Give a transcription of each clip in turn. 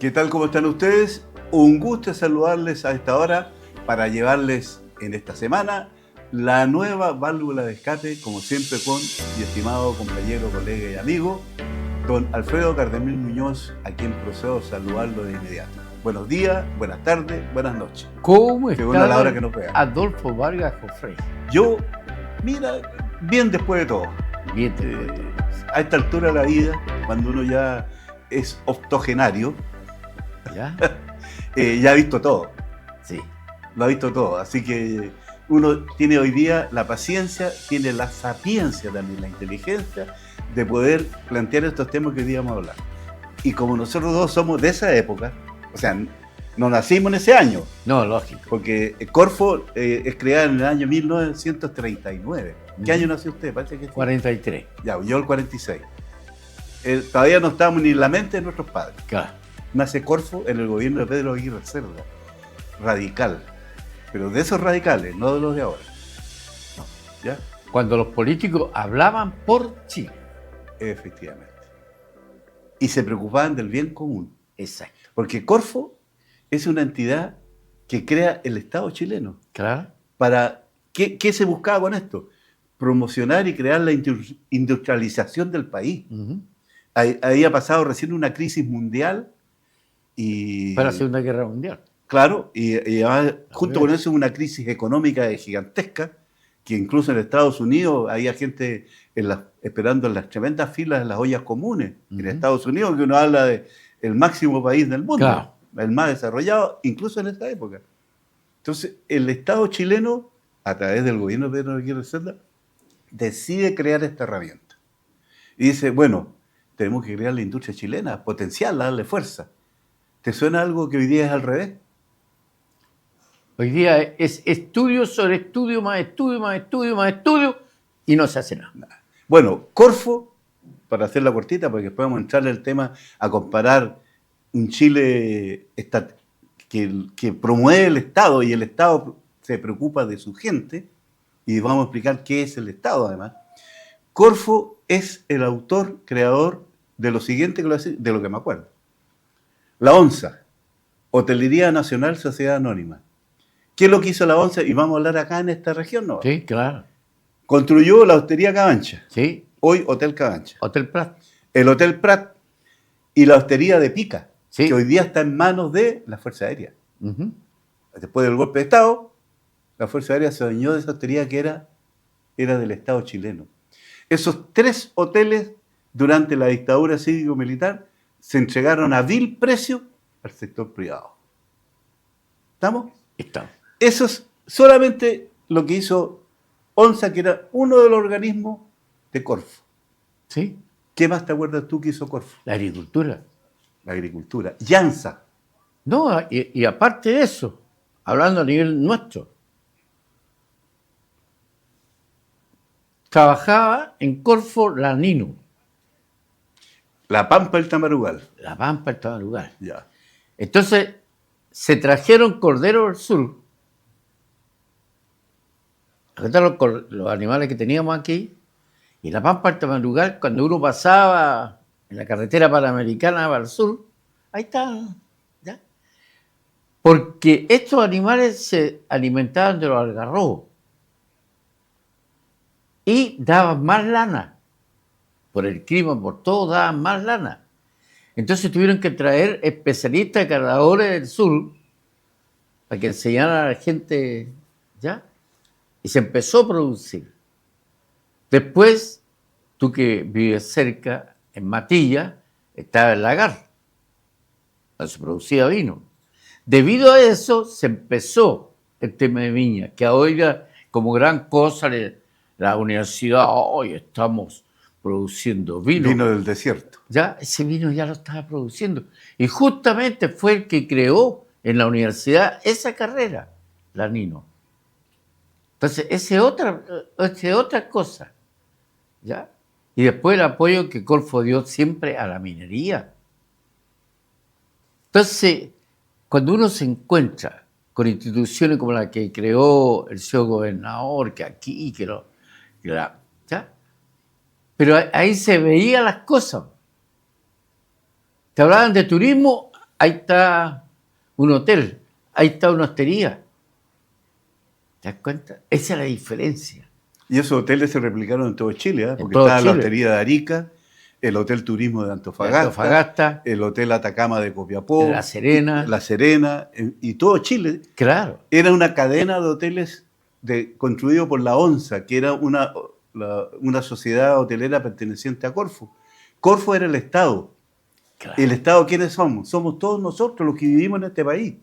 ¿Qué tal? ¿Cómo están ustedes? Un gusto saludarles a esta hora para llevarles en esta semana la nueva válvula de escape, como siempre con mi estimado compañero, colega y amigo, don Alfredo Cardemil Muñoz, a quien procedo a saludarlo de inmediato. Buenos días, buenas tardes, buenas noches. ¿Cómo Según a la está hora que nos vean. Adolfo Vargas Jofrey? Yo, mira, bien después de todo. Bien, A esta altura de la vida, cuando uno ya es octogenario, ¿ya? ya ha visto todo. Sí. Lo ha visto todo. Así que uno tiene hoy día la paciencia, tiene la sapiencia también, la inteligencia de poder plantear estos temas que hoy día vamos a hablar. Y como nosotros dos somos de esa época, o sea, no nacimos en ese año. No, lógico. Porque Corfo es creada en el año 1939. ¿Qué año nació usted? Parece que sí. 43. Ya, yo el 46. Todavía no estábamos ni en la mente de nuestros padres. Claro. Nace Corfo en el gobierno de Pedro Aguirre Cerda. Radical. Pero de esos radicales, no de los de ahora. No. ¿Ya? Cuando los políticos hablaban por Chile. Efectivamente. Y se preocupaban del bien común. Exacto. Porque Corfo es una entidad que crea el Estado chileno. Claro. ¿Qué se buscaba con esto? Promocionar y crear la industrialización del país. Uh-huh. Había pasado recién una crisis mundial y... Para la Segunda Guerra Mundial. Claro, y además, junto con eso una crisis económica gigantesca, que incluso en Estados Unidos había gente esperando en las tremendas filas de las ollas comunes. En Estados Unidos, que uno habla de el máximo país del mundo, claro, el más desarrollado, incluso en esa época. Entonces, el Estado chileno, a través del gobierno de Pedro Aguirre Cerda, decide crear esta herramienta. Y dice, bueno, tenemos que crear la industria chilena, potenciarla, darle fuerza. ¿Te suena algo que hoy día es al revés? Hoy día es estudio sobre estudio, más estudio, más estudio, más estudio, y no se hace nada. Bueno, Corfo, para hacer la cortita, porque después vamos a entrar en el tema a comparar un Chile que promueve el Estado y el Estado se preocupa de su gente, y vamos a explicar qué es el Estado además. Corfo es el autor, creador de lo siguiente, de lo que me acuerdo. La ONSA, Hotelería Nacional Sociedad Anónima. ¿Qué es lo que hizo la ONSA? Y vamos a hablar acá en esta región, ¿no? Sí, claro. Construyó la Hostería Cabancha. Sí. Hoy Hotel Cabancha. Hotel Prat. El Hotel Prat y la Hostería de Pica, sí, que hoy día está en manos de la Fuerza Aérea. Uh-huh. Después del golpe de Estado, la Fuerza Aérea se adueñó de esa hostería que era del Estado chileno. Esos 3 hoteles, durante la dictadura cívico-militar, se entregaron a vil precio al sector privado. ¿Estamos? Estamos. Eso es solamente lo que hizo ONSA, que era uno de los organismos de Corfo. ¿Sí? ¿Qué más te acuerdas tú que hizo Corfo? La agricultura. La agricultura. Llanza. No, y aparte de eso, hablando a nivel nuestro, trabajaba en Corfo la Nino. La Pampa del Tamarugal. La Pampa del Tamarugal. Ya. Entonces, se trajeron corderos del sur. Los animales que teníamos aquí, y la Pampa del Tamarugal, cuando uno pasaba en la carretera panamericana para el sur, ahí está, ¿ya? Porque estos animales se alimentaban de los algarrobos y daban más lana. Por el clima, por todo, daban más lana. Entonces tuvieron que traer especialistas cargadores del sur para que enseñaran a la gente, ¿ya? Y se empezó a producir. Después, tú que vives cerca, en Matilla, estaba el lagar, donde se producía vino. Debido a eso, se empezó el tema de viña, que ahora, como gran cosa, la universidad, hoy estamos produciendo vino. Vino del desierto. Ya, ese vino ya lo estaba produciendo. Y justamente fue el que creó en la universidad esa carrera, la Nino. Entonces, esa es otra cosa, ¿ya? Y después el apoyo que Corfo dio siempre a la minería. Entonces, cuando uno se encuentra con instituciones como la que creó el señor gobernador, que aquí, ¿ya? Pero ahí se veían las cosas. Te hablaban de turismo, ahí está un hotel, ahí está una hostería. ¿Te das cuenta? Esa es la diferencia. Y esos hoteles se replicaron en todo Chile, ¿eh? En Porque todo estaba la Chile. hostería de Arica, el Hotel Turismo de De Antofagasta, Antofagasta, el Hotel Atacama de Copiapó, La Serena. La Serena, y todo Chile. Claro, Era una cadena de hoteles construido por la ONSA, que era una sociedad hotelera perteneciente a Corfo. Corfo era el Estado. claro, ¿El Estado quiénes somos? Somos todos nosotros los que vivimos en este país.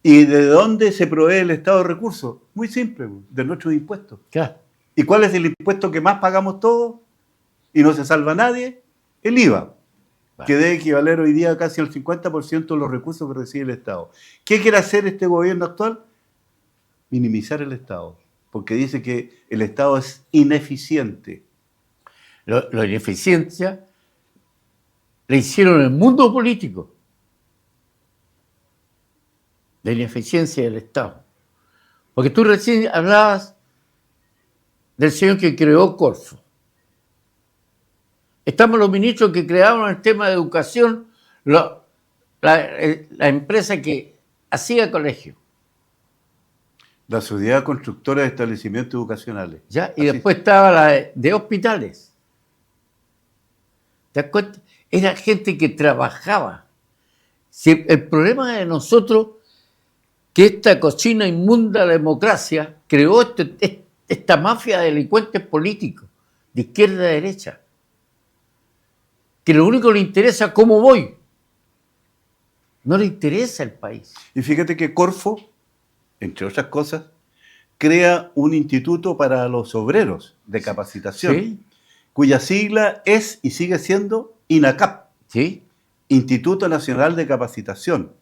¿Y de dónde se provee el Estado de recursos? Muy simple, de nuestros impuestos. claro. ¿Y cuál es el impuesto que más pagamos todos y no se salva nadie? El IVA, que debe equivaler hoy día casi al 50% de los recursos que recibe el Estado. ¿Qué quiere hacer este gobierno actual? Minimizar el Estado, porque dice que el Estado es ineficiente. La ineficiencia la hicieron en el mundo político. La ineficiencia del Estado. Porque tú recién hablabas del señor que creó Corfo. Estamos los ministros que crearon el tema de educación, la empresa que hacía colegio. La Sociedad Constructora de Establecimientos Educacionales. ¿Ya? Y Así después estaba la de hospitales. ¿Te das cuenta? Era gente que trabajaba. Si el problema de nosotros que esta cochina inmunda democracia creó esta mafia de delincuentes políticos, de izquierda a derecha, que lo único que le interesa es cómo voy. No le interesa el país. Y fíjate que Corfo, entre otras cosas, crea un instituto para los obreros de capacitación, ¿Sí? cuya sigla es y sigue siendo INACAP, ¿Sí? Instituto Nacional de Capacitación.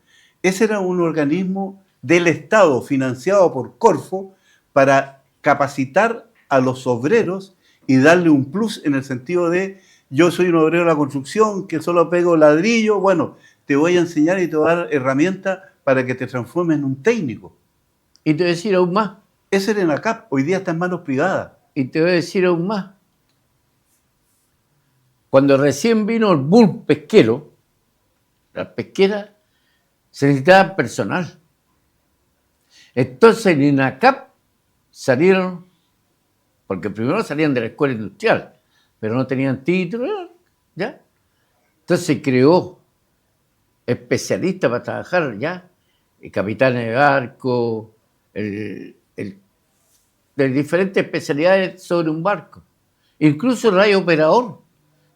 Ese era un organismo del Estado financiado por Corfo para capacitar a los obreros y darle un plus en el sentido de yo soy un obrero de la construcción que solo pego ladrillo, bueno, te voy a enseñar y te voy a dar herramientas para que te transformes en un técnico. Y te voy a decir aún más. Ese era INACAP, hoy día está en manos privadas. Y te voy a decir aún más. Cuando recién vino el boom pesquero, las pesqueras se necesitaba personal. Entonces en INACAP salieron, porque primero salían de la escuela industrial, pero no tenían título, ¿ya? Entonces se creó especialistas para trabajar, ¿ya? Capitanes de barco, de diferentes especialidades sobre un barco. Incluso radio operador.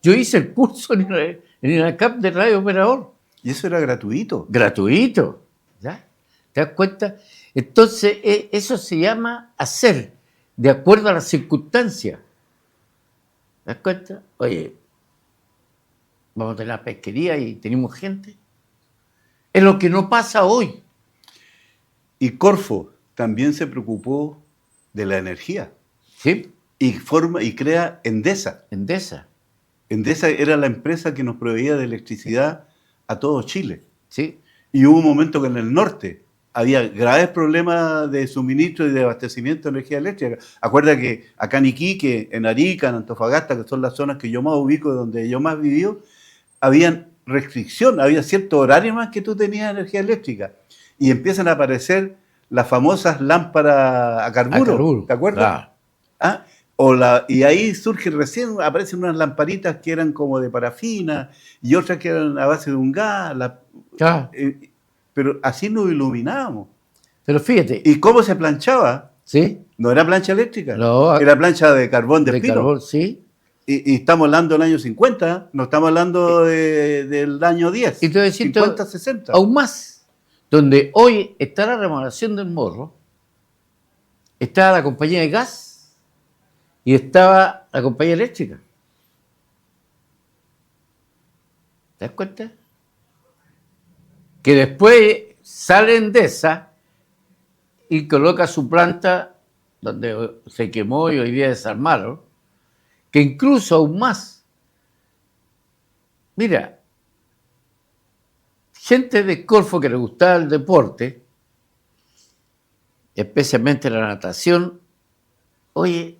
Yo hice el curso en INACAP de radio operador. Y eso era gratuito. Gratuito. ¿Ya? ¿Te das cuenta? Entonces, eso se llama hacer de acuerdo a las circunstancias. ¿Te das cuenta? Oye, vamos a tener la pesquería y tenemos gente. Es lo que no pasa hoy. Y Corfo también se preocupó de la energía. ¿Sí? Y crea Endesa. Endesa. Endesa era la empresa que nos proveía de electricidad a todo Chile. ¿Sí? Y hubo un momento que en el norte había graves problemas de suministro y de abastecimiento de energía eléctrica. Acuerda que acá en Iquique, en Arica, en Antofagasta, que son las zonas que yo más ubico, donde yo más viví, habían restricción, había cierto horario más que tú tenías energía eléctrica. Y empiezan a aparecer las famosas lámparas a carburo, ¿te acuerdas? Claro. ¿Ah? Y ahí recién aparecen unas lamparitas que eran como de parafina y otras que eran a base de un gas. Claro. Pero así nos iluminábamos. Pero fíjate. ¿Y cómo se planchaba? ¿Sí? No era plancha eléctrica, No, era plancha de carbón de espino. carbón, sí. Y estamos hablando del año 50, no estamos hablando del año 10, Y te voy a decir 50, 60. aún más, donde hoy está la remodelación del Morro, está la compañía de gas y estaba la compañía eléctrica. ¿Te das cuenta? Que después salen de esa y coloca su planta donde se quemó y hoy día desarmaron, que incluso aún más. Mira, gente de Corfo que le gustaba el deporte, especialmente la natación, oye,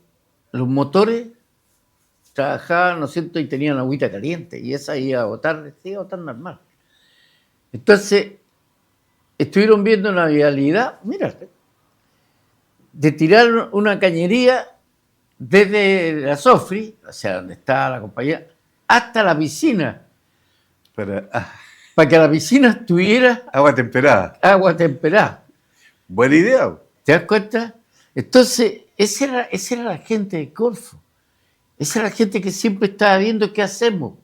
los motores trabajaban, ¿no es cierto?, y tenían agüita caliente, y esa iba a botar, se iba a botar normal. Entonces, estuvieron viendo una vialidad, mira, de tirar una cañería desde la Sofri, o sea, donde está la compañía, hasta la piscina, para que la piscina tuviera agua temperada. agua temperada. Buena idea. ¿Te das cuenta? Entonces, esa era la gente de Corfo. Esa era la gente que siempre estaba viendo qué hacemos.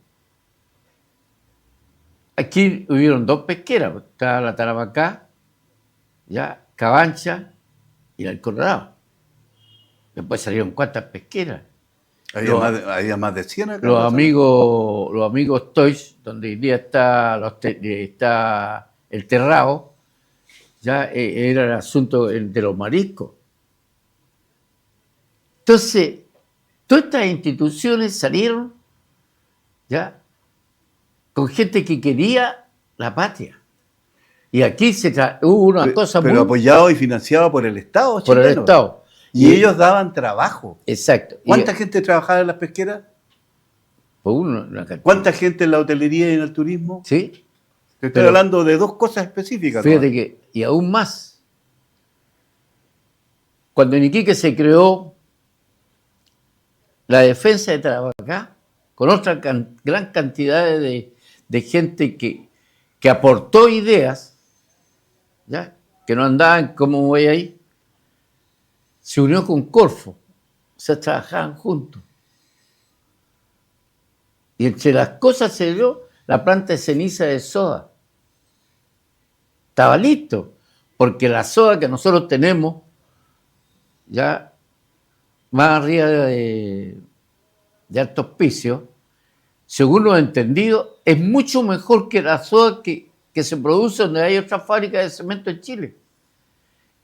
Aquí hubieron dos pesqueras, estaba la Tarapacá, ya, Cabancha y la del Colorado. Después salieron cuantas pesqueras. Había más de 100 acá. Los amigos Toys, donde hoy día está el Terrao, ya era el asunto de los mariscos. Entonces, todas estas instituciones salieron ya con gente que quería la patria. Y aquí hubo una cosa pero apoyado y financiado por el Estado chileno. Por el Estado. Y ellos daban trabajo. Exacto. ¿Cuánta gente trabajaba en las pesqueras? ¿Cuánta gente en la hotelería y en el turismo? Sí. Te estoy hablando de dos cosas específicas. Fíjate que, y aún más, cuando en Iquique se creó la defensa de Tarapacá, con otra gran cantidad de gente que aportó ideas, ¿ya? Que no andaban como voy ahí, se unió con Corfo, o sea, trabajaban juntos. Y entre las cosas se dio la planta de ceniza de soda. Estaba listo, porque la soda que nosotros tenemos, ya más arriba de Alto Hospicio, según lo entendido, es mucho mejor que la soda que se produce donde hay otras fábricas de cemento en Chile.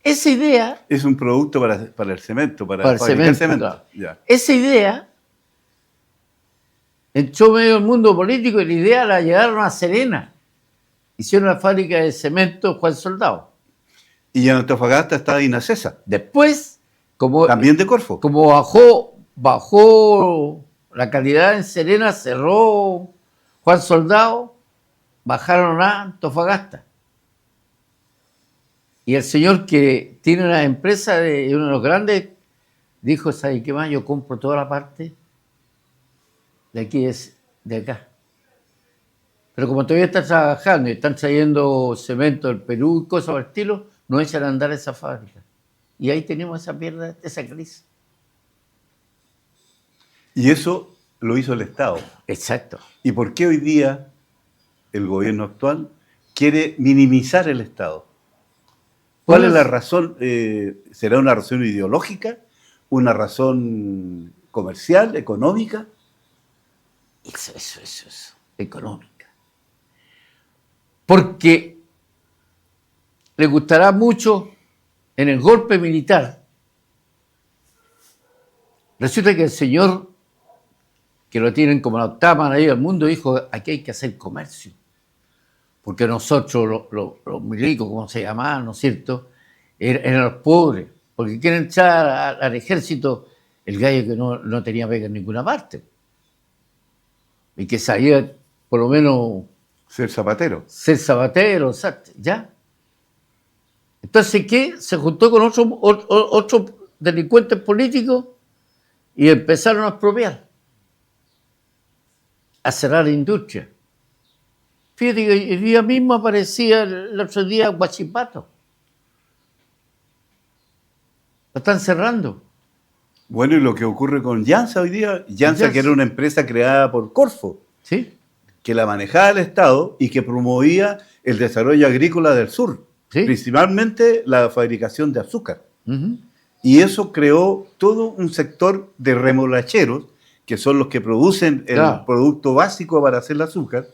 Esa idea... Es un producto para el cemento, para fabricar cemento. Claro. Ya. Esa idea entró medio del mundo político y la idea la llevaron a Serena. Hicieron la fábrica de cemento Juan Soldado. Y en Antofagasta estaba Inacesa. Después, también de Corfo. Como bajó la calidad en Serena, cerró Juan Soldado, bajaron a Antofagasta. Y el señor que tiene una empresa de uno de los grandes dijo, ¿sabes qué más? Yo compro toda la parte de aquí, de acá. Pero como todavía están trabajando y están trayendo cemento del Perú y cosas por el estilo, no echan a andar esa fábrica. Y ahí tenemos esa mierda, esa crisis. Y eso lo hizo el Estado. Exacto. ¿Y por qué hoy día el gobierno actual quiere minimizar el Estado? ¿Cuál es la razón? ¿Será una razón ideológica? ¿Una razón comercial, económica? Eso, económica. Porque le gustará mucho en el golpe militar. Resulta que el señor, que lo tienen como la octava maravilla del mundo, dijo, aquí hay que hacer comercio. Porque nosotros, los milicos, como se llamaban, ¿no es cierto?, eran los pobres, porque quieren echar al ejército el gallo que no tenía pega en ninguna parte. Y que sabía, por lo menos... Ser zapatero, ¿ya? Entonces, ¿qué? Se juntó con otros delincuentes políticos y empezaron a expropiar, a cerrar la industria. Fíjate que el día mismo aparecía el otro día Huachipato. Lo están cerrando. Bueno, y lo que ocurre con Llanza hoy día, Llanza que era una empresa creada por Corfo, ¿sí?, que la manejaba el Estado y que promovía el desarrollo agrícola del sur, ¿sí?, principalmente la fabricación de azúcar. Uh-huh. Y eso creó todo un sector de remolacheros, que son los que producen el producto básico para hacer el azúcar,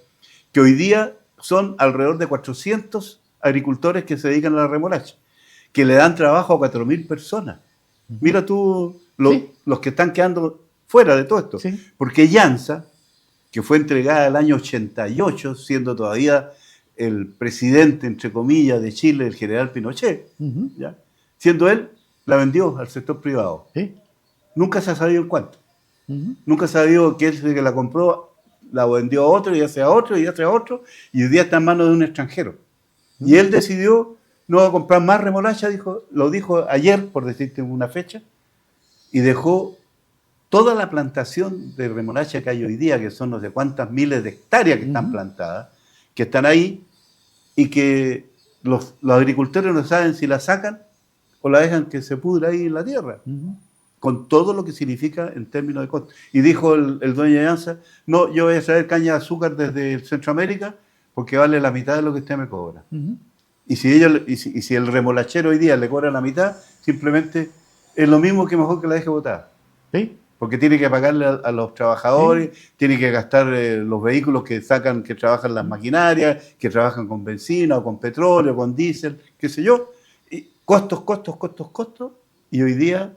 que hoy día son alrededor de 400 agricultores que se dedican a la remolacha, que le dan trabajo a 4.000 personas. Uh-huh. Mira tú los que están quedando fuera de todo esto. Sí. Porque Llanza, que fue entregada el año 88, siendo todavía el presidente, entre comillas, de Chile, el general Pinochet, uh-huh, ¿ya?, siendo él, la vendió al sector privado. ¿Sí? Nunca se ha sabido en cuánto. Uh-huh. Nunca se ha sabido que él que la compró, la vendió a otro y hace a otro y hace a otro, y hoy día está en manos de un extranjero. Y él decidió no comprar más remolacha, lo dijo ayer, por decirte una fecha, y dejó toda la plantación de remolacha que hay hoy día, que son no sé cuántas miles de hectáreas que están plantadas, que están ahí, y que los agricultores no saben si la sacan o la dejan que se pudra ahí en la tierra, con todo lo que significa en términos de costo. Y dijo el dueño de Llanza, no, yo voy a traer caña de azúcar desde Centroamérica porque vale la mitad de lo que usted me cobra. Y si el remolachero hoy día le cobra la mitad, simplemente es lo mismo que mejor que la deje botada. ¿Sí? Porque tiene que pagarle a los trabajadores, tiene que gastar los vehículos que trabajan las maquinarias, que trabajan con benzina o con petróleo, con diésel, qué sé yo. Y costos. Y hoy día,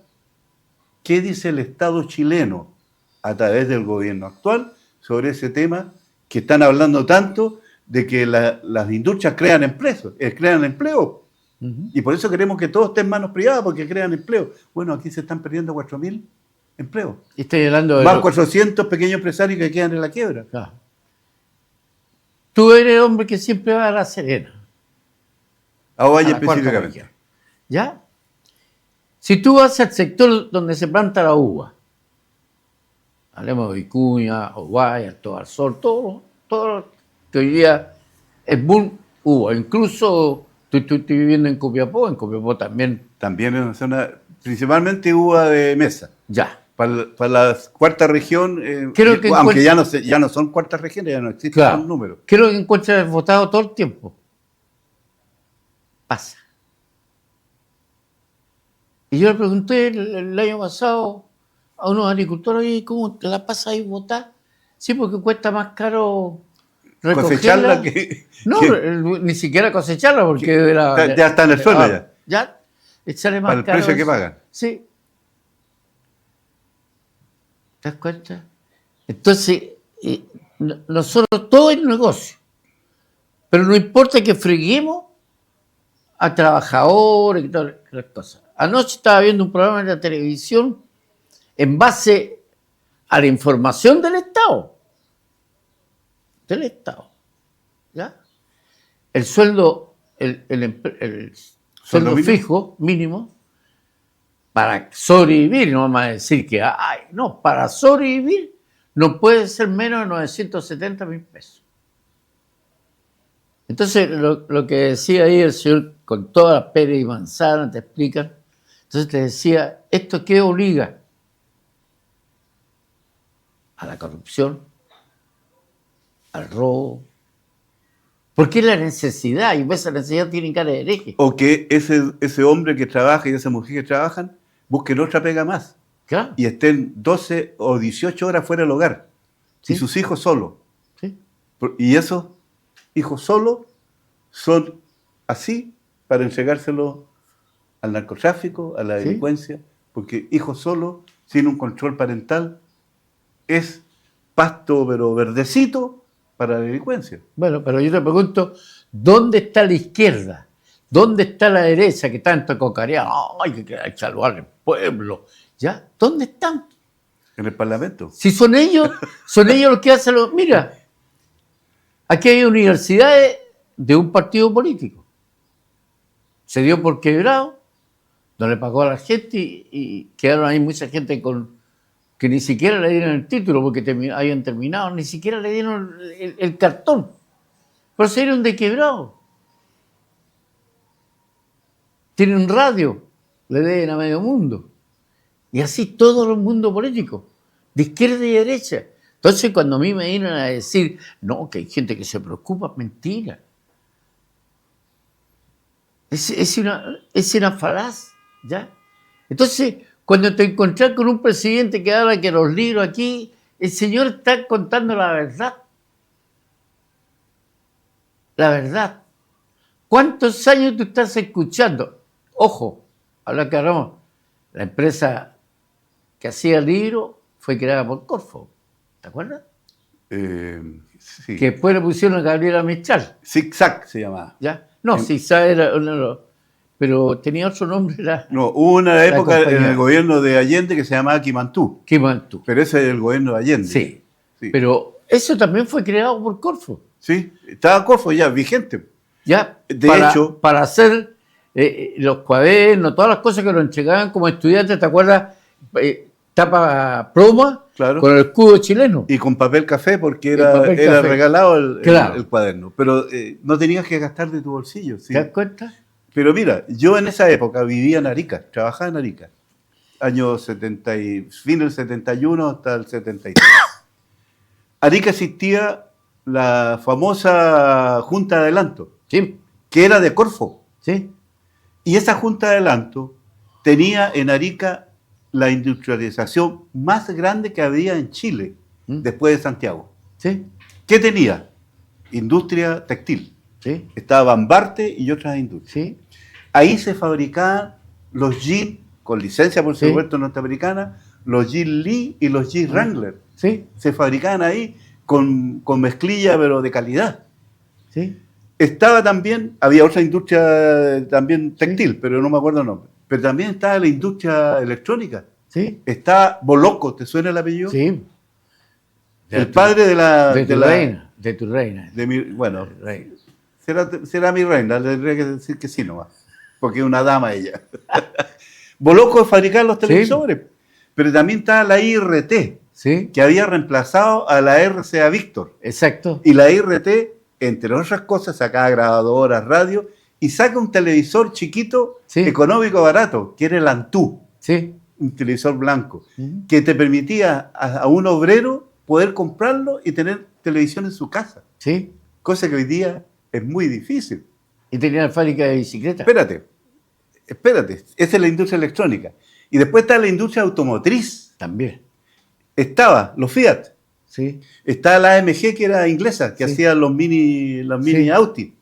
¿qué dice el Estado chileno a través del gobierno actual sobre ese tema que están hablando tanto de que las industrias crean empleo? Y por eso queremos que todo esté en manos privadas, porque crean empleo. Bueno, aquí se están perdiendo 4.000 empleos. Estoy hablando de más 400 pequeños empresarios que quedan en la quiebra. Claro. Tú eres hombre que siempre va a La Serena. A Ovalle específicamente. ¿Ya? Si tú vas al sector donde se planta la uva, hablemos de Vicuña, Ovalle, Alto al Sol, todo que hoy día es boom uva. Incluso tú estás viviendo en Copiapó también. También es una zona, principalmente uva de mesa. Ya. Para la cuarta región, aunque ya no son cuartas regiones, ya no existen los números. ¿Qué es lo que encuentras votado todo el tiempo? Pasa. Y yo le pregunté el año pasado a unos agricultores, oye, ¿cómo te la pasas ahí votar? Sí, porque cuesta más caro cosecharla ni siquiera cosecharla, porque ya está en el suelo ya. Sale más para el caro precio que pagan. Sí. ¿Te das cuenta? Entonces, nosotros todo es negocio. Pero no importa que freguemos a trabajadores y todas las cosas. Anoche estaba viendo un programa en la televisión en base a la información del Estado. ¿Ya? El sueldo, el sueldo fijo mínimo para sobrevivir, no vamos a decir que, para sobrevivir no puede ser menos de 970.000 pesos. Entonces, lo que decía ahí el señor, con todas las peras y manzanas, te explican, entonces te decía, ¿esto qué obliga? A la corrupción, al robo, porque es la necesidad, y esa necesidad tiene cara de hereje. O que ese hombre que trabaja y esa mujer que trabajan busquen otra pega más. Claro. Y estén 12 o 18 horas fuera del hogar. ¿Sí? Y sus hijos solos. ¿Sí? Y esos hijos solos son así para entregárselos al narcotráfico, a la delincuencia, porque hijos solos, sin un control parental, es pasto pero verdecito para la delincuencia. Bueno, pero yo te pregunto, ¿dónde está la izquierda? ¿Dónde está la derecha que tanto cocaría? ¡Ay, que hay que salvar el pueblo! ¿Ya? ¿Dónde están? En el Parlamento. Si son ellos los que hacen los... Mira, aquí hay universidades de un partido político. Se dio por quebrado, no le pagó a la gente y quedaron ahí mucha gente que ni siquiera le dieron el título porque habían terminado, ni siquiera le dieron el cartón. Pero se dieron de quebrado. Tienen radio, le deben a medio mundo. Y así todo el mundo político, de izquierda y derecha. Entonces cuando a mí me vienen a decir, no, que hay gente que se preocupa, mentira. Es una falaz, ¿ya? Entonces, cuando te encontrás con un presidente que habla que los libros aquí, el señor está contando la verdad. La verdad. ¿Cuántos años tú estás escuchando? Ojo, ahora que hablamos, la empresa que hacía el libro fue creada por Corfo. ¿Te acuerdas? Sí. Que después le pusieron a Gabriela Mistral. Zigzag se llamaba. ¿Ya? No, Zigzag era... pero tenía otro nombre. Hubo una época en el gobierno de Allende que se llamaba Quimantú. Quimantú. Pero ese es el gobierno de Allende. Sí. Sí. Pero eso también fue creado por Corfo. Sí, estaba Corfo ya vigente. Ya, De para, hecho, para hacer los cuadernos, todas las cosas que nos entregaban como estudiantes, ¿te acuerdas? Tapa pluma claro, con el escudo chileno. y con papel café porque Y era, papel era café. regalado el, Claro. el cuaderno. Pero no tenías que gastar de tu bolsillo. Sí. ¿Te das cuenta? Pero mira, yo en esa época vivía en Arica, trabajaba en Arica. Años 70 fin del 71 hasta el 73. Arica existía la famosa Junta de Adelanto, Sí, que era de Corfo. sí, Y esa Junta de Adelanto tenía en Arica la industrialización más grande que había en Chile, después de Santiago. sí, ¿Qué tenía? Industria textil. sí, Estaba Bambarte y otras industrias. sí, Ahí se fabricaban los jeans, con licencia por Sí. supuesto norteamericana, los jeans Lee y los jeans Wrangler. sí, Se fabricaban ahí con mezclilla, pero de calidad. sí, Estaba también, había otra industria también textil, pero no me acuerdo el nombre. Pero también estaba la industria electrónica. sí, Está Boloco, ¿te suena el apellido? sí. El padre de la... De tu la- reina, de tu reina. de mi, bueno, Reina. será mi reina, le tendría que decir que sí nomás, porque es una dama ella. Boloco fabricaba los Sí. televisores, pero también está la IRT, Sí, que había reemplazado a la RCA Víctor. exacto. Y la IRT, entre otras cosas, sacaba grabadoras, radio, y saca un televisor chiquito, Sí. económico, barato, que era el Antú, Sí, un televisor blanco, Ujú. que te permitía a un obrero poder comprarlo y tener televisión en su casa, sí. cosa que hoy día es muy difícil. Y tenía la fábrica de bicicletas. Espérate, esa es la industria electrónica. Y después está la industria automotriz. También. Estaba los Fiat, Sí, estaba la AMG, que era inglesa, que Sí. hacía los mini Sí. Audi.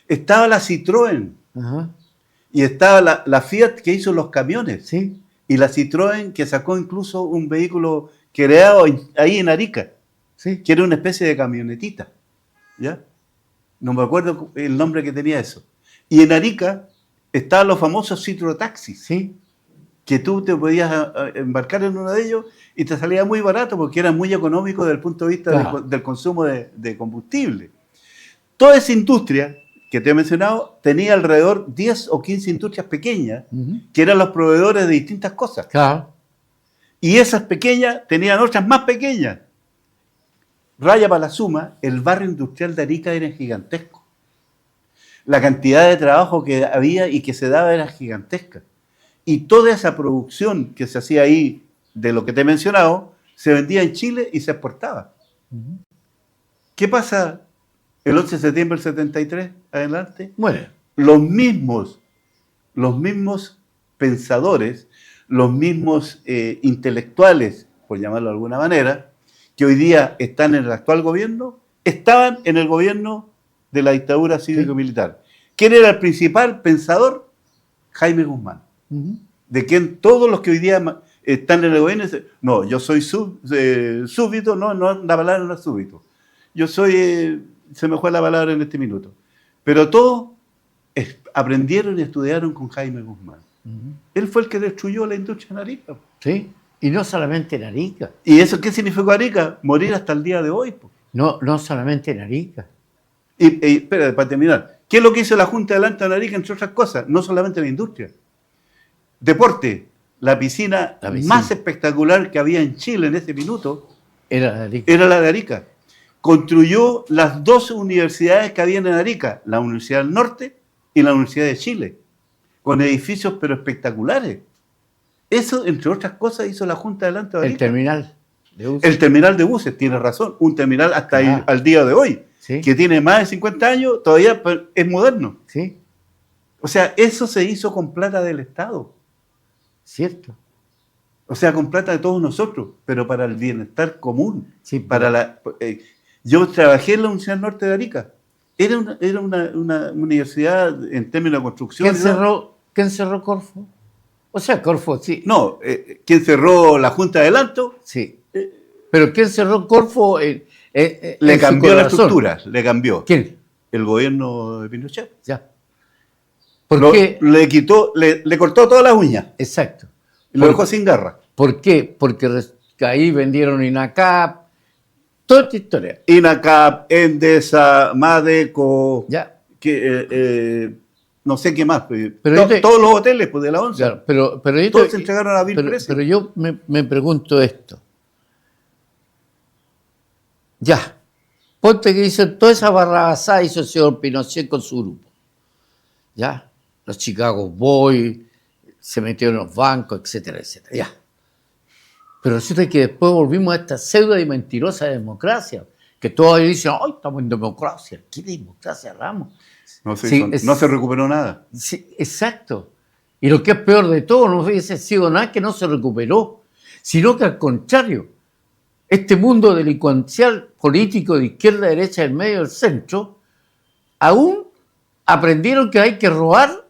Estaba la Citroën ajá, y estaba la Fiat que hizo los camiones. sí, Y la Citroën que sacó incluso un vehículo creado ahí en Arica, sí, que era una especie de camionetita. ¿Ya? No me acuerdo el nombre que tenía eso. Y en Arica estaban los famosos Citrotaxis, sí, que tú te podías embarcar en uno de ellos y te salía muy barato porque era muy económico desde el punto de vista Claro. del consumo de combustible. Toda esa industria que te he mencionado tenía alrededor 10 o 15 industrias pequeñas ujú, que eran los proveedores de distintas cosas. claro, Y esas pequeñas tenían otras más pequeñas. Raya para la suma, el barrio industrial de Arica era gigantesco. La cantidad de trabajo que había y que se daba era gigantesca. Y toda esa producción que se hacía ahí, de lo que te he mencionado, se vendía en Chile y se exportaba. ujú. ¿Qué pasa el 11 de septiembre del 73 adelante? Bueno, Los mismos pensadores, los mismos intelectuales, por llamarlo de alguna manera, que hoy día están en el actual gobierno, estaban en el gobierno de la dictadura cívico-militar. ¿Quién era el principal pensador? Jaime Guzmán, ujú, de quien todos los que hoy día están en el gobierno dicen, no, yo soy súbdito, no, la palabra no es súbdito. Yo soy, se me fue la palabra en este minuto. Pero todos aprendieron y estudiaron con Jaime Guzmán. ujú. Él fue el que destruyó la industria en Arica. Sí, y no solamente en Arica, ¿Y eso qué significó Arica? Morir hasta el día de hoy. Po. no solamente en Arica. Y espera, para terminar, ¿qué es lo que hizo la Junta de Adelanto en Arica, entre otras cosas? No solamente la industria. Deporte, la piscina La piscina. más espectacular que había en Chile en ese minuto Era de Arica. era la de Arica. Construyó las dos universidades que habían en Arica, la Universidad del Norte y la Universidad de Chile, con edificios pero espectaculares. Eso, entre otras cosas, hizo la Junta de Adelanto de El Arica. terminal de buses. El terminal de buses, tienes razón, un terminal hasta Ah. al día de hoy, Sí. que tiene más de 50 años, todavía es moderno. Sí, O sea, eso se hizo con plata del Estado, cierto. o sea, con plata de todos nosotros, pero para el bienestar común. Sí, Para yo trabajé en la Universidad Norte de Arica, era una universidad en términos de construcción. ¿Quién cerró Corfo? O sea, Corfo, sí. No, ¿quién cerró la Junta de Adelanto? Sí. Pero ¿quién cerró Corfo? Le en su cambió la corazón? estructura, le cambió. ¿Quién? El gobierno de Pinochet. Ya. ¿Por qué? Le quitó, le cortó todas las uñas Exacto. y lo dejó sin garra. ¿Por qué? Porque ahí vendieron INACAP, toda esta historia. INACAP, Endesa, Madeco, Ya. no sé qué más. Pero todos los hoteles pues, de la ONCE. Claro, pero yo todos se entregaron a vil precio. Pero yo me pregunto esto. Ya. Ponte que hizo toda esa barrabasada, hizo el señor Pinochet con su grupo. Ya. Los Chicago Boys, se metió en los bancos, etcétera, etcétera. Ya. Pero resulta que después volvimos a esta pseudo y mentirosa democracia, que todos dicen, ¡ay, estamos en democracia! ¿Qué democracia hablamos? No se recuperó nada. Sí, exacto. Y lo que es peor de todo, no hubiese sido nada que no se recuperó, sino que al contrario, este mundo delincuencial político de izquierda, derecha, del medio, del centro, aún aprendieron que hay que robar,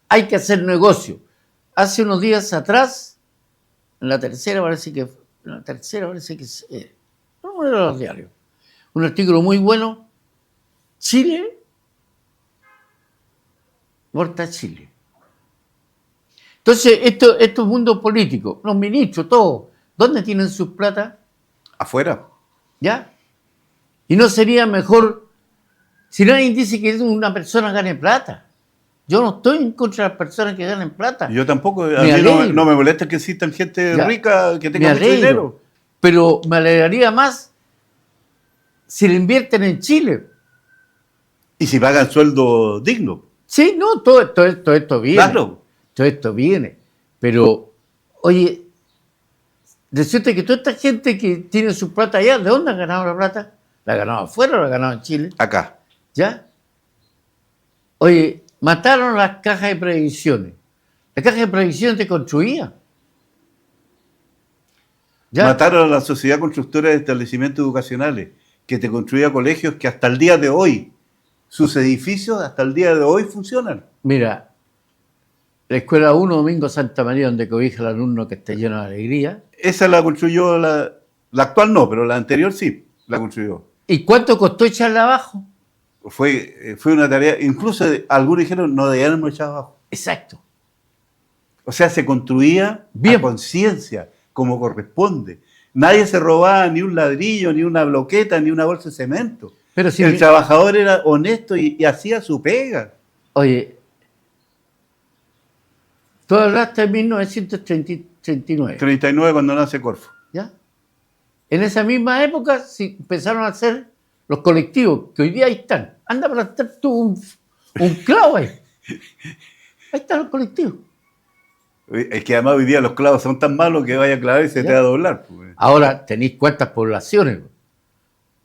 hay que hacer negocio. Hace unos días atrás, en la tercera parece que no era los diarios, un artículo muy bueno, Chile, Horta Chile. Entonces, estos mundos políticos, los ministros, todos, ¿dónde tienen sus plata? Afuera. ¿Ya? Y no sería mejor, si nadie dice que una persona gane plata. Yo no estoy en contra de las personas que ganen plata. Yo tampoco, a mí no me molesta que existan gente rica que tenga mucho dinero. Pero me alegraría más si le invierten en Chile. Y si pagan sueldo digno. Sí, no, todo esto viene. Claro. Todo esto viene. Pero, oye, resulta que toda esta gente que tiene su plata allá, ¿de dónde han ganado la plata? ¿La ha ganado afuera o la ha ganado en Chile? Acá. ¿Ya? Oye, mataron las cajas de previsiones. Las cajas de previsiones te construían. ¿Ya? Mataron a la Sociedad Constructora de Establecimientos Educacionales, que te construía colegios que hasta el día de hoy, sus edificios hasta el día de hoy funcionan. Mira, la Escuela 1 Domingo Santa María, donde cobija el alumno que esté lleno de alegría. Esa la construyó, la actual no, pero la anterior sí, la construyó. ¿Y cuánto costó echarla abajo? Fue una tarea, incluso algunos dijeron no debíamos echar abajo. Exacto. O sea, se construía bien, a conciencia, como corresponde. Nadie se robaba ni un ladrillo, ni una bloqueta, ni una bolsa de cemento. Pero si el trabajador era honesto y hacía su pega. Oye, tú hablaste de 1939. 39 cuando nace Corfo. ¿Ya? En esa misma época empezaron a hacer los colectivos, que hoy día ahí están. Anda a plantar tú un clavo ahí. Ahí están los colectivos. Es que además hoy día los clavos son tan malos que vaya a clavar y se te va a doblar. Pues. Ahora tenéis cuántas poblaciones.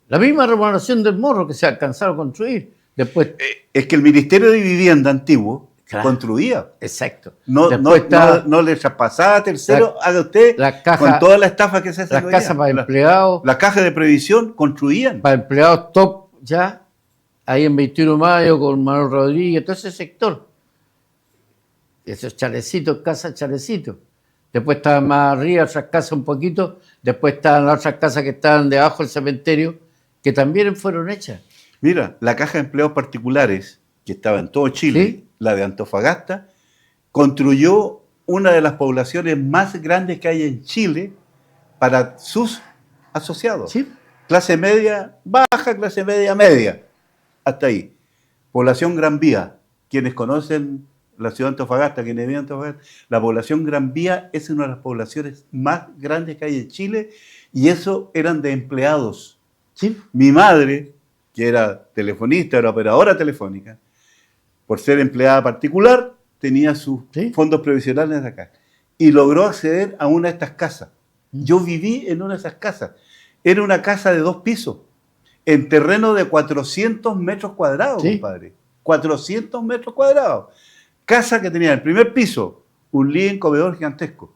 La misma remodelación del Morro que se alcanzaron a construir. Después, es que el Ministerio de Vivienda antiguo construía. Exacto. No le traspasaba a tercero, haga usted con toda la estafa que se hace. Las casas para empleados. Las cajas de previsión construían. Para empleados top, ya, ahí en 21 de Mayo con Manuel Rodríguez, todo ese sector. Esos chalecitos, casas chalecitos. Después estaban más arriba, otras casas un poquito. Después estaban las otras casas que estaban debajo del cementerio, que también fueron hechas. Mira, la caja de empleados particulares, que estaba en todo Chile, ¿sí? La de Antofagasta, construyó una de las poblaciones más grandes que hay en Chile para sus asociados. ¿Sí? Clase media baja, clase media media. Hasta ahí. Población Gran Vía. Quienes conocen la ciudad de Antofagasta, quienes viven en Antofagasta, la población Gran Vía es una de las poblaciones más grandes que hay en Chile y eso eran de empleados. ¿Sí? Mi madre, que era telefonista, era operadora telefónica, por ser empleada particular, tenía sus fondos previsionales acá. Y logró acceder a una de estas casas. Yo viví en una de esas casas. Era una casa de 2 pisos, en terreno de 400 metros cuadrados, compadre. 400 metros cuadrados. Casa que tenía en el primer piso un living comedor gigantesco.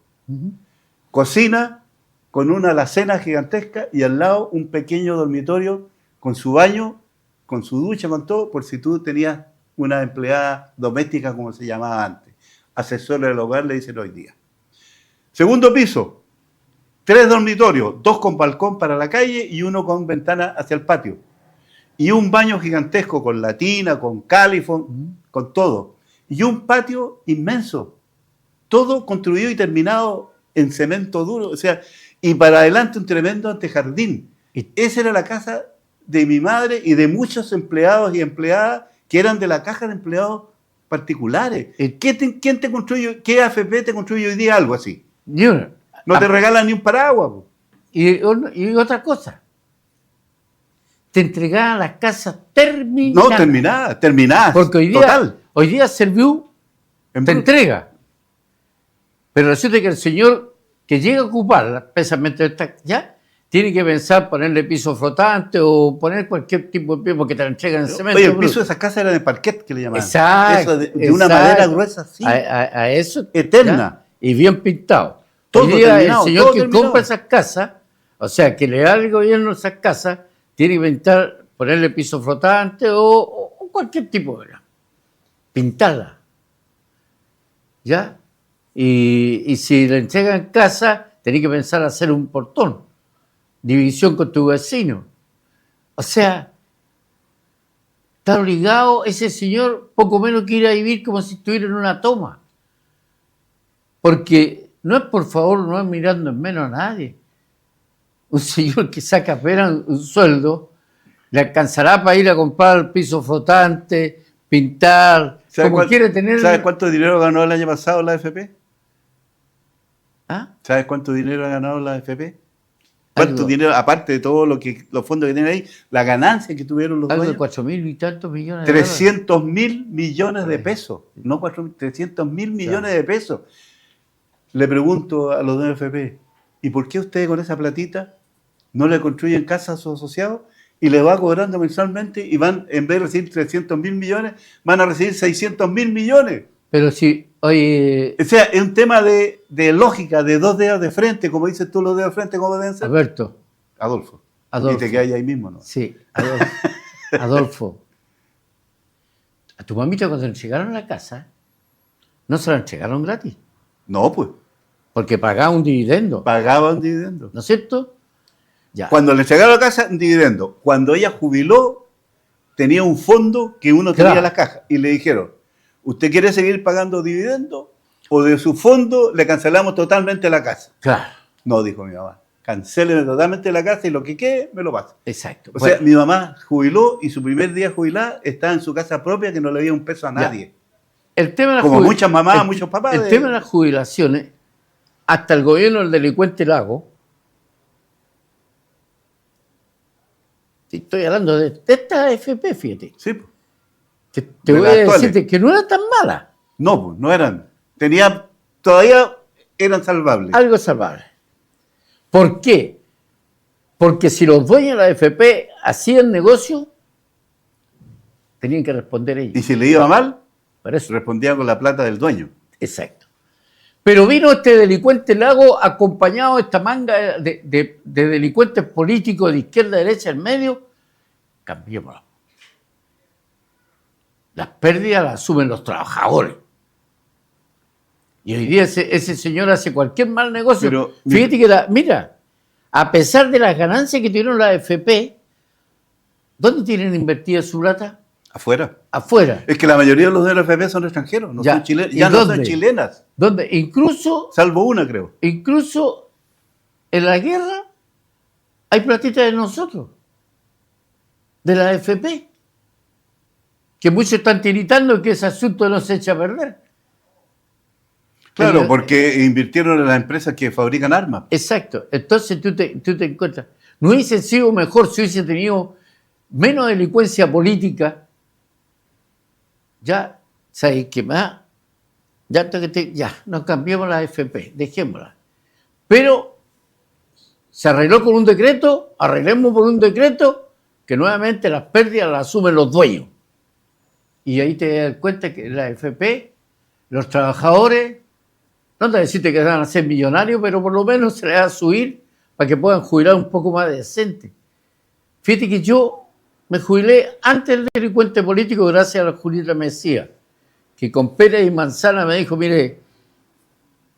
Cocina con una alacena gigantesca y al lado un pequeño dormitorio con su baño, con su ducha, con todo, por si tú tenías una empleada doméstica, como se llamaba antes. Asesora del hogar, le dicen hoy día. Segundo piso, 3 dormitorios, 2 con balcón para la calle y 1 con ventana hacia el patio. Y un baño gigantesco con la tina, con califón, con todo. Y un patio inmenso. Todo construido y terminado en cemento duro. O sea, y para adelante un tremendo antejardín. Esa era la casa de mi madre y de muchos empleados y empleadas que eran de la caja de empleados particulares. ¿Quién te construye, qué AFP te construye hoy día algo así? No te regalan ni un paraguas. Y otra cosa, te entregaban las casas terminadas. No, terminadas. Porque hoy día Serviu te entrega. Pero resulta que el señor que llega a ocuparla, especialmente ya, tiene que pensar ponerle piso flotante o poner cualquier tipo de piso porque te la entregan en cemento. Oye, el piso de esas casas era de parquet, que le llamaban. Exacto. Eso de una madera gruesa así. A eso. Eterna. ¿Ya? Y bien pintado. Todo hoy día terminado, el señor todo que terminado. compra esas casas, o sea, que le da al gobierno esas casas, tiene que pintar, ponerle piso flotante o cualquier tipo de... Pintarla. ¿Ya? Y si le entregan casa, tenés que pensar hacer un portón. División con tu vecino. O sea, está obligado ese señor poco menos que ir a vivir como si estuviera en una toma. Porque no es por favor, no es mirando en menos a nadie. Un señor que saca apenas un sueldo, le alcanzará para ir a comprar el piso flotante, pintar, como quiere tener... ¿Sabes cuánto dinero ganó el año pasado la AFP? ¿Ah? ¿Sabes cuánto dinero ha ganado la AFP? ¿Cuánto dinero, aparte de todos los fondos que tienen ahí, la ganancia que tuvieron los Algo dueños? de 4.000 y tantos millones. 300.000 millones de pesos. No 300.000 millones de pesos. Le pregunto a los de AFP, ¿y por qué ustedes con esa platita no le construyen casas a sus asociados y les va cobrando mensualmente y van, en vez de recibir 300.000 millones, van a recibir 600.000 millones? Pero si, oye... O sea, es un tema de lógica, de dos dedos de frente, como dices tú, los dedos de frente, ¿cómo deben ser? Alberto. Adolfo. Adolfo. Y te quedas ahí mismo, ¿no? Sí, Adolfo. Adolfo. A tu mamita cuando le entregaron la casa, no se la entregaron gratis, No, pues. porque pagaba un dividendo. Pagaba un dividendo. ¿No es cierto? Ya. Cuando le entregaron la casa, un dividendo. Cuando ella jubiló, tenía un fondo que uno tenía en la caja. Y le dijeron, ¿usted quiere seguir pagando dividendo? O de su fondo le cancelamos totalmente la casa. Claro. No, dijo mi mamá. Cancéleme totalmente la casa y lo que quede me lo pasa. Exacto. O sea, mi mamá jubiló y su primer día jubilada estaba en su casa propia que no le dio un peso a nadie. El tema de como muchas mamás, muchos papás. El tema de las jubilaciones, hasta el gobierno del delincuente Lago, estoy hablando de esta AFP, fíjate. Sí. Te voy a decirte que no era tan mala. No, pues no eran. Todavía eran salvables. Algo salvable. ¿Por qué? Porque si los dueños de la AFP hacían negocio, tenían que responder ellos. Y si le iba mal, por eso. respondían con la plata del dueño. Exacto. Pero vino este delincuente Lago acompañado de esta manga de delincuentes políticos de izquierda, derecha, en medio. Cambiémoslo. Las pérdidas las asumen los trabajadores. Y hoy día ese señor hace cualquier mal negocio. Pero, fíjate que, mira, a pesar de las ganancias que tuvieron la AFP, ¿dónde tienen invertida su plata? Afuera. Afuera. Es que la mayoría de los de la AFP son extranjeros, no son chilenos. Ya no son chilenas. ¿Dónde? Incluso... Salvo una, creo. Incluso en la guerra hay platita de nosotros, de la AFP, que muchos están tiritando que ese asunto no se echa a perder. Claro, porque invirtieron en las empresas que fabrican armas. Exacto. Entonces tú te encuentras. ¿No hubiese sido mejor si hubiese tenido menos delincuencia política? Ya, ¿sabes qué más? Ya, nos cambiamos la AFP, dejémosla. Pero se arregló con un decreto, arreglemos por un decreto que nuevamente las pérdidas las asumen los dueños. Y ahí te das cuenta que la AFP, los trabajadores, no te decirte que van a ser millonarios, pero por lo menos se les va a subir para que puedan jubilar un poco más decente. Fíjate que yo me jubilé antes del delincuente político gracias a la Julieta Mesías, que con Pérez y Manzana me dijo, mire,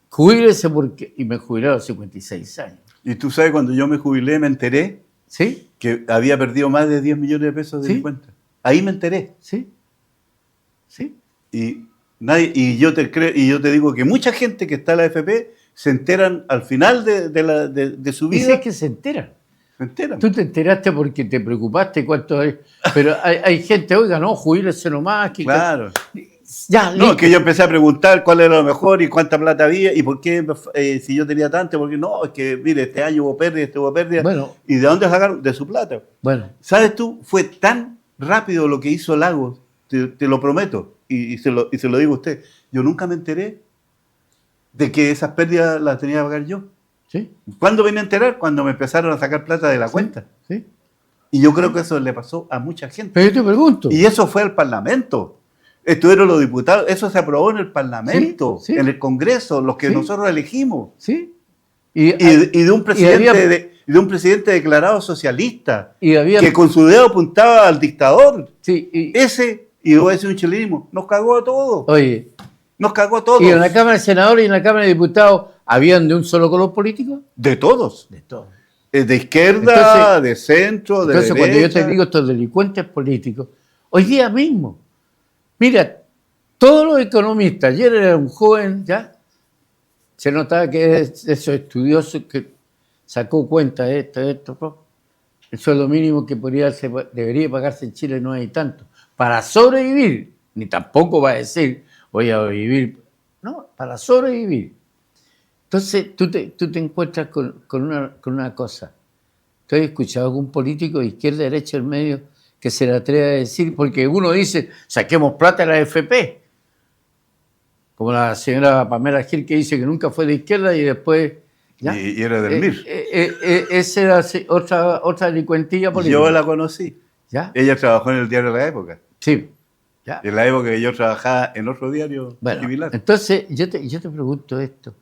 jubílese porque... Y me jubilé a los 56 años. Y tú sabes, cuando yo me jubilé me enteré ¿Sí? que había perdido más de 10 millones de pesos de mi cuenta. Ahí me enteré. ¿Sí? ¿Sí? Y yo te digo que mucha gente que está en la AFP se enteran al final de su vida. Y si es que se enteran. se enteran. Tú te enteraste porque te preocupaste cuánto hay. Pero hay gente, oiga, no, jubílese nomás. Claro. Ya, No, listo. que yo empecé a preguntar cuál era lo mejor y cuánta plata había y por qué, si yo tenía tanto, porque no, es que, mire, este año hubo pérdida, este hubo pérdida. Bueno. ¿Y de dónde sacaron? De su plata. Bueno. ¿Sabes tú? Fue tan rápido lo que hizo Lagos, te lo prometo, y se lo digo a usted. Yo nunca me enteré de que esas pérdidas las tenía que pagar yo. ¿Sí? ¿Cuándo vine a enterar? Cuando me empezaron a sacar plata de la cuenta. Sí. Y yo creo que eso le pasó a mucha gente. Pero yo te pregunto. Y eso fue al Parlamento. Estuvieron los diputados, eso se aprobó en el Parlamento, Sí, sí. en el Congreso, los que Sí. nosotros elegimos. Sí. Y de un presidente de un presidente declarado socialista, que con su dedo apuntaba al dictador. Sí, y voy a decir un chilenismo, nos cagó a todos. Oye. Nos cagó a todos. ¿Y en la Cámara de Senadores y en la Cámara de Diputados habían de un solo color político? De todos. De todos. De izquierda, de centro, de derecha. Entonces, cuando yo te digo estos delincuentes políticos, hoy día mismo, mira, todos los economistas, ayer era un joven, ya, se notaba que es de esos estudiosos que sacó cuenta de esto, el sueldo mínimo que debería pagarse en Chile no hay tanto. Para sobrevivir, ni tampoco va a decir, voy a vivir, no, para sobrevivir. Entonces, tú te encuentras con una cosa. ¿Tú has escuchado algún político de izquierda, derecha, en medio que se le atreve a decir? Porque uno dice, saquemos plata de la AFP. Como la señora Pamela Gil, que dice que nunca fue de izquierda y después... ¿ya? Y era del MIR. Esa era otra delincuentilla política. Yo la conocí. ¿Ya? Ella trabajó en el diario La Época. Sí. ¿Ya? En la época que yo trabajaba en otro diario similar. Entonces, yo te pregunto esto.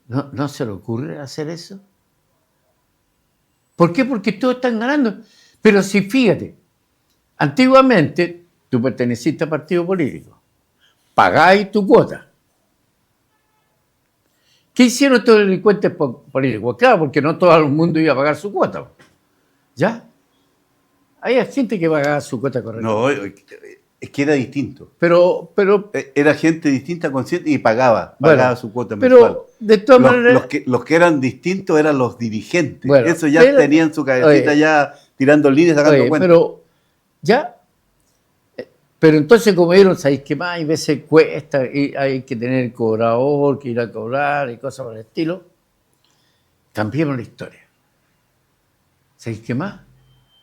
¿No se le ocurre hacer eso? ¿Por qué? Porque todos están ganando. Pero si fíjate, antiguamente tú perteneciste a partido político, pagáis tu cuota. ¿Qué hicieron estos delincuentes políticos? Claro, porque no todo el mundo iba a pagar su cuota. ¿Ya? Había gente que pagaba su cuota correcta. No, es que era distinto. Pero era gente distinta, consciente y pagaba su cuota pero mensual. De todas maneras, los que eran distintos eran los dirigentes. Bueno, eso ya tenían su cabecita ya tirando líneas, sacando cuentas. Pero ya, pero entonces como vieron, ¿sabéis qué más? Hay veces cuesta, y hay que tener cobrador, que ir a cobrar y cosas por el estilo. Cambiemos la historia. ¿Sabéis qué más?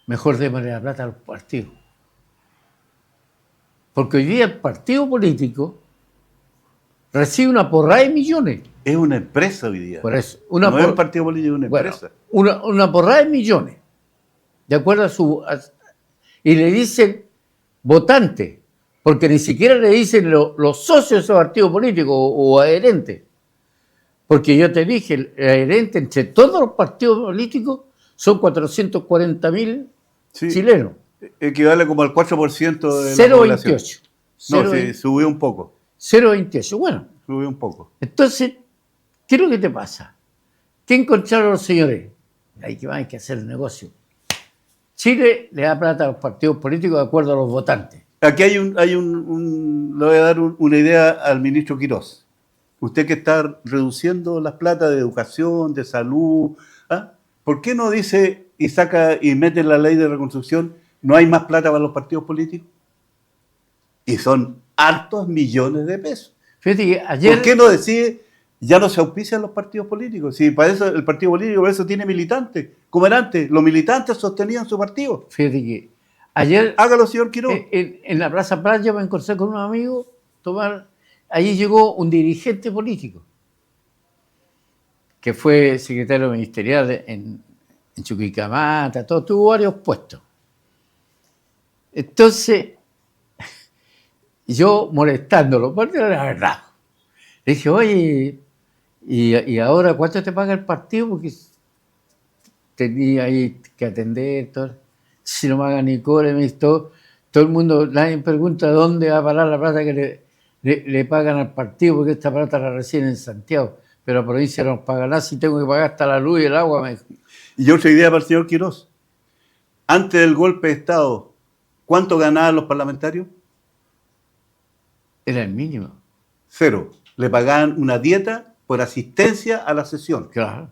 Mejor démosle la plata a los partidos. Porque hoy día el partido político recibe una porrada de millones. Es una empresa hoy día. Por eso, no es un partido político, es una empresa. Una porrada de millones. De acuerdo a su... y le dicen votante, porque ni siquiera le dicen los socios de ese partido político o adherentes. Porque yo te dije, el adherente entre todos los partidos políticos son 440.000 chilenos. Equivale como al 4% de la población. 0,28. No, sí, subió un poco. 0,28, bueno. Subió un poco. Entonces, ¿qué es lo que te pasa? ¿Qué encontraron los señores? Hay que hacer el negocio. Chile le da plata a los partidos políticos de acuerdo a los votantes. Aquí le voy a dar una idea al ministro Quirós. Usted que está reduciendo las platas de educación, de salud, ¿ah? ¿Por qué no dice y saca y mete en la ley de reconstrucción no hay más plata para los partidos políticos? Y son hartos millones de pesos. Fíjate que ayer... ¿Por qué no decide ya no se auspician los partidos políticos? Si para eso el partido político para eso tiene militantes. Como era antes, los militantes sostenían su partido. Fíjate que ayer... Hágalo, señor Quirós. En la Plaza Playa me encontré con unos amigos, allí llegó un dirigente político, que fue secretario ministerial en Chuquicamata, tuvo varios puestos. Entonces, yo molestándolo, porque era la verdad, le dije, oye, ¿y ahora cuánto te paga el partido? Porque tenía ahí que atender, todo. Si no me hagan ni cobre, me dice todo el mundo, nadie me pregunta dónde va a parar la plata que le pagan al partido, porque esta plata la reciben en Santiago, pero la provincia no nos paga nada, si tengo que pagar hasta la luz y el agua, me dijo. Y otra idea para el señor Quirós. Antes del golpe de Estado, ¿cuánto ganaban los parlamentarios? Era el mínimo. 0. Le pagaban una dieta por asistencia a la sesión. Claro.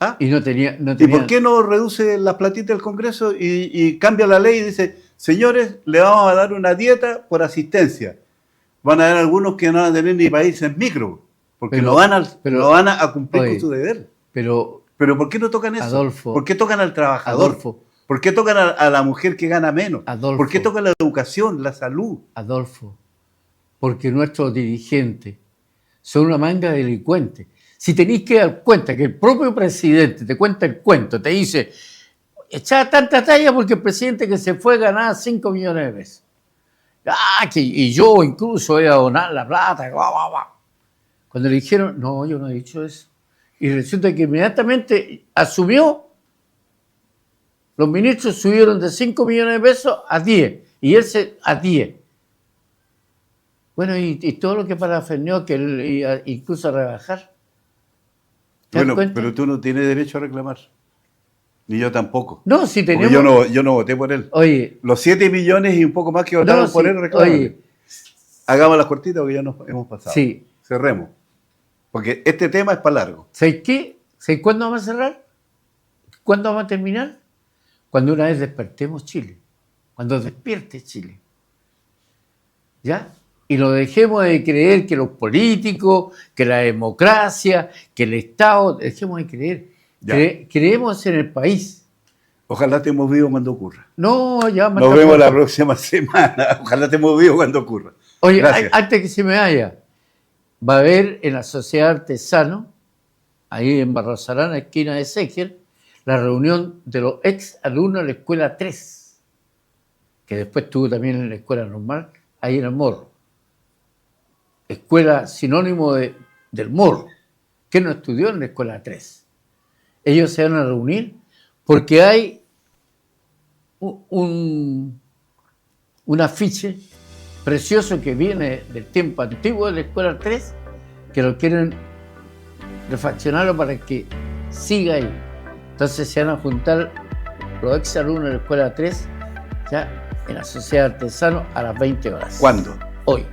¿Ah? Y no tenía... ¿Y por qué no reduce las platitas del Congreso y cambia la ley y dice, señores, le vamos a dar una dieta por asistencia? Van a haber algunos que no van a tener ni para irse en micro, porque no van a cumplir con su deber. Pero ¿por qué no tocan eso? Adolfo, ¿por qué tocan al trabajador? Adolfo, ¿por qué tocan a la mujer que gana menos? Adolfo, ¿por qué tocan la educación, la salud? Adolfo, porque nuestros dirigentes son una manga de delincuentes. Si tenéis que dar cuenta que el propio presidente te cuenta el cuento, te dice, echaba tanta talla porque el presidente que se fue ganaba 5 millones de pesos. Y yo incluso voy a donar la plata. Cuando le dijeron, no, yo no he dicho eso. Y resulta que inmediatamente asumió, los ministros subieron de 5 millones de pesos a 10, y él a 10. Bueno, y todo lo que parafernó, que él iba incluso a rebajar. Bueno, pero tú no tienes derecho a reclamar. Ni yo tampoco. No, si tenemos... Porque yo no voté por él. Oye, los 7 millones y un poco más que votaron por él reclaman. Oye, hagamos las cortitas porque ya nos hemos pasado. Sí. Cerremos. Porque este tema es para largo. ¿Sabes qué? ¿Sabes cuándo vamos a cerrar? ¿Cuándo vamos a terminar? Cuando una vez despertemos Chile. Cuando despierte Chile. ¿Ya? Y lo dejemos de creer que los políticos, que la democracia, que el Estado, dejemos de creer. Creemos en el país. Ojalá estemos vivos cuando ocurra. No, ya me Nos vemos la próxima semana. Ojalá estemos vivos cuando ocurra. Oye, antes que se me vaya, va a haber en la Sociedad Artesano, ahí en Barros Arana, esquina de Seger, la reunión de los ex alumnos de la Escuela 3, que después estuvo también en la Escuela Normal, ahí en el Morro. Escuela sinónimo del Morro, que no estudió en la Escuela 3. Ellos se van a reunir porque hay un afiche precioso que viene del tiempo antiguo de la Escuela 3, que lo quieren refaccionarlo para que siga ahí. Entonces se van a juntar los ex alumnos de la Escuela 3 ya en la Sociedad Artesano a las 20 horas. ¿Cuándo? Hoy.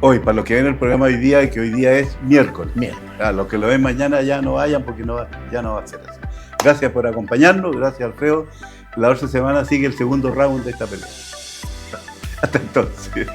Hoy, para los que ven el programa hoy día, que hoy día es miércoles. Miércoles. Los que lo ven mañana ya no vayan porque ya no va a ser así. Gracias por acompañarnos, gracias Alfredo. La otra semana sigue el segundo round de esta pelea. Hasta entonces.